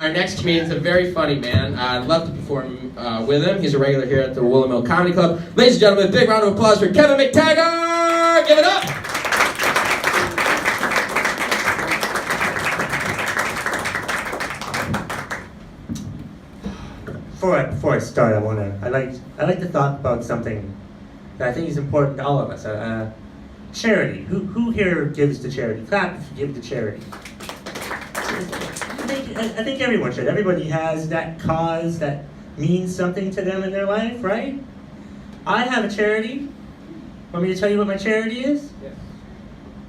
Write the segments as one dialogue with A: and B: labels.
A: Our next comedian is a very funny man. I'd love to perform with him. He's a regular here at the Woolen Mill Comedy Club. Ladies and gentlemen, big round of applause for Kevin McTaggart! Give it up!
B: Before I start, I like to talk about something that I think is important to all of us. Charity. Who here gives to charity? Clap if you give to charity. I think everyone should. Everybody has that cause that means something to them in their life, right? I have a charity. Want me to tell you what my charity is?
A: Yeah.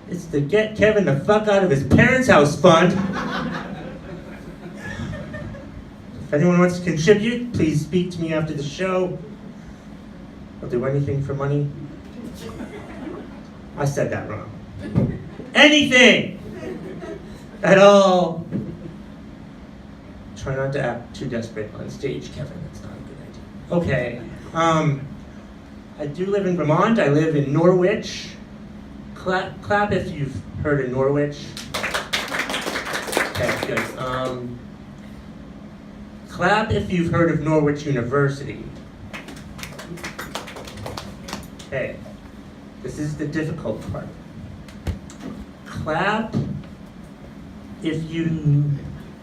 B: It's the Get Kevin the Fuck Out of His Parents' House Fund. If anyone wants to contribute, please speak to me after the show. I'll do anything for money. I said that wrong. Anything! At all. Try not to act too desperate on stage, Kevin. That's not a good idea. Okay. I do live in Vermont. I live in Norwich. Clap if you've heard of Norwich. Okay, good. Clap if you've heard of Norwich University. Okay. This is the difficult part. Clap if you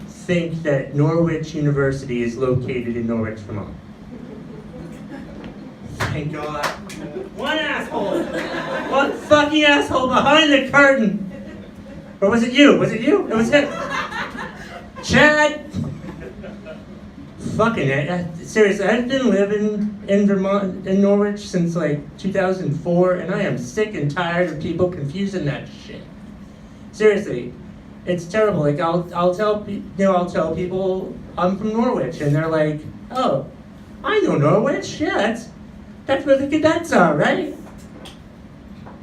B: think that Norwich University is located in Norwich, Vermont. Thank God. One asshole! One fucking asshole behind the curtain! Or was it you? Was it you? It was him. Chad! Fucking it. Seriously, I've been living in Vermont, in Norwich, since like 2004, and I am sick and tired of people confusing that shit. Seriously. It's terrible. Like I'll tell people I'm from Norwich, and they're like, "Oh, I know Norwich. Yeah, that's where the cadets are, right?"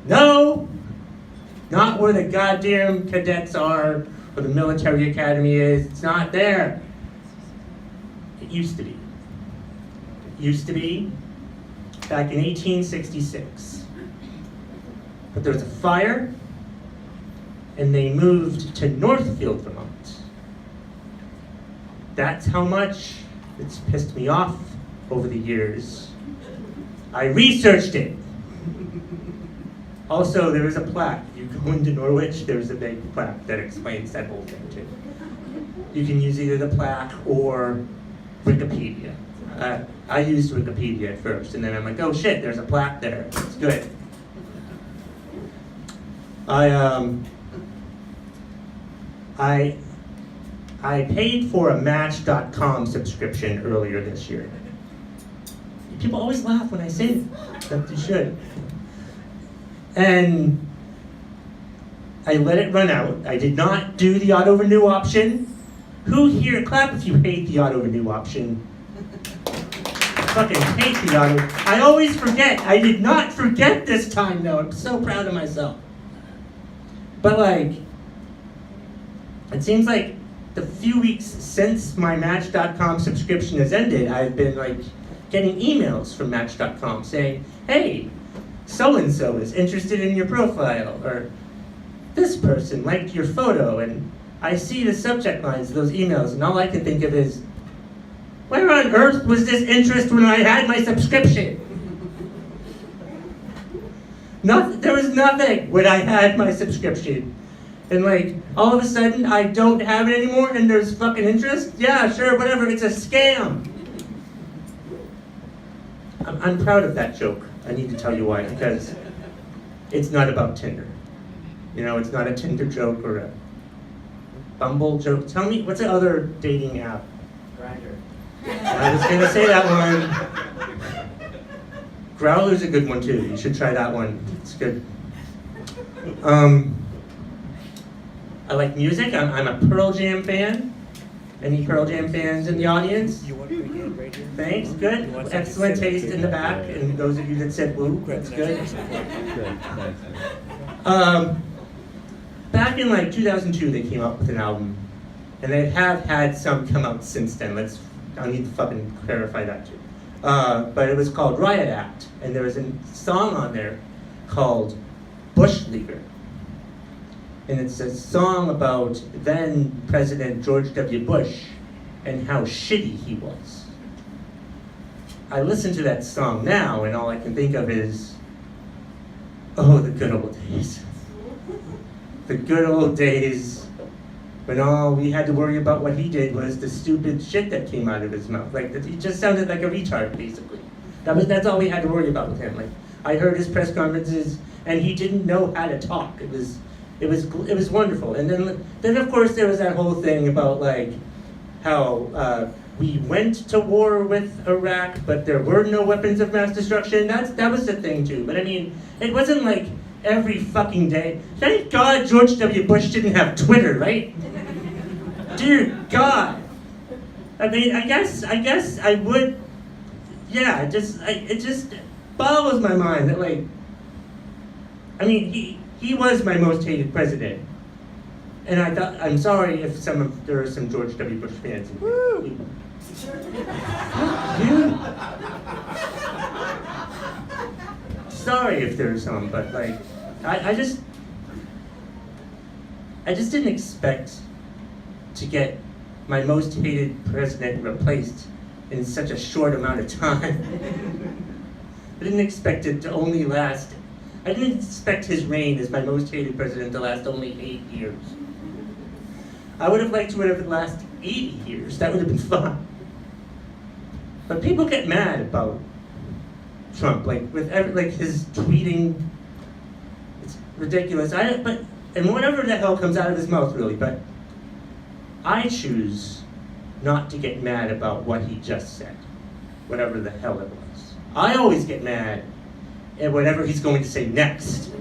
B: No, not where the goddamn cadets are, or the military academy is. It's not there. It used to be. It used to be back in 1866, but there was a fire. And they moved to Northfield, Vermont. That's how much it's pissed me off over the years. I researched it. Also, there is a plaque. If you go into Norwich, there's a big plaque that explains that whole thing too. You can use either the plaque or Wikipedia. I used Wikipedia at first, and then I'm like, oh shit, there's a plaque there. It's good. I paid for a Match.com subscription earlier this year. People always laugh when I say that. They should. And I let it run out. I did not do the auto renew option. Who here, clap if you hate the auto renew option. I fucking hate the auto. I always forget. I did not forget this time though. I'm so proud of myself. But like, it seems like the few weeks since my Match.com subscription has ended, I've been like getting emails from Match.com saying, hey, so-and-so is interested in your profile, or this person liked your photo, and I see the subject lines of those emails, and all I can think of is, where on earth was this interest when I had my subscription? There was nothing when I had my subscription. And like, all of a sudden, I don't have it anymore and there's fucking interest? Yeah, sure, whatever, it's a scam. I'm proud of that joke. I need to tell you why, because it's not about Tinder. You know, it's not a Tinder joke or a Bumble joke. Tell me, what's the other dating app?
C: Grindr.
B: I was gonna say that one. Growler's a good one too. You should try that one. It's good. I like music. I'm a Pearl Jam fan. Any Pearl Jam fans in the audience?
C: You want right here?
B: Thanks, good. Excellent taste in the back, and those of you that said woo, that's good. Back in like 2002, they came up with an album, and they have had some come out since then. I need to fucking clarify that too. But it was called Riot Act, and there was a song on there called Bush Leaguer. And it's a song about then President George W. Bush and how shitty he was. I listen to that song now, and all I can think of is, oh, the good old days. The good old days when all we had to worry about what he did was the stupid shit that came out of his mouth. Like, he just sounded like a retard, basically. That's all we had to worry about with him. Like, I heard his press conferences, and he didn't know how to talk. It was wonderful. And then of course there was that whole thing about like how we went to war with Iraq, but there were no weapons of mass destruction. That was the thing too. But I mean, it wasn't like every fucking day. Thank God George W. Bush didn't have Twitter, right? Dear God. I mean, I guess I would. Yeah, it just boggles my mind that like. I mean, he was my most hated president. And I thought, I'm sorry if there are some George W. Bush fans in here. Dude. Sorry if there are some, but like, I just didn't expect to get my most hated president replaced in such a short amount of time. I didn't expect it to only last. I didn't expect his reign as my most hated president to last only 8 years. I would have liked to have lasted 80 years. That would have been fun. But people get mad about Trump, like with his tweeting. It's ridiculous. And whatever the hell comes out of his mouth, really. But I choose not to get mad about what he just said, whatever the hell it was. I always get mad at whatever he's going to say next.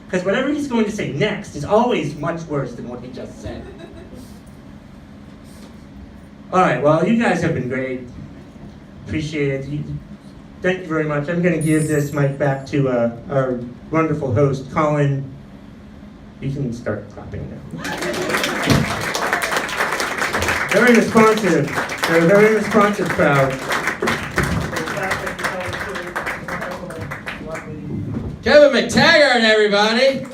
B: Because whatever he's going to say next is always much worse than what he just said. All right, well, you guys have been great. Appreciate it. Thank you very much. I'm going to give this mic back to our wonderful host, Colin. You can start clapping now. Very responsive. They're a very responsive crowd.
A: Kevin McTaggart, everybody.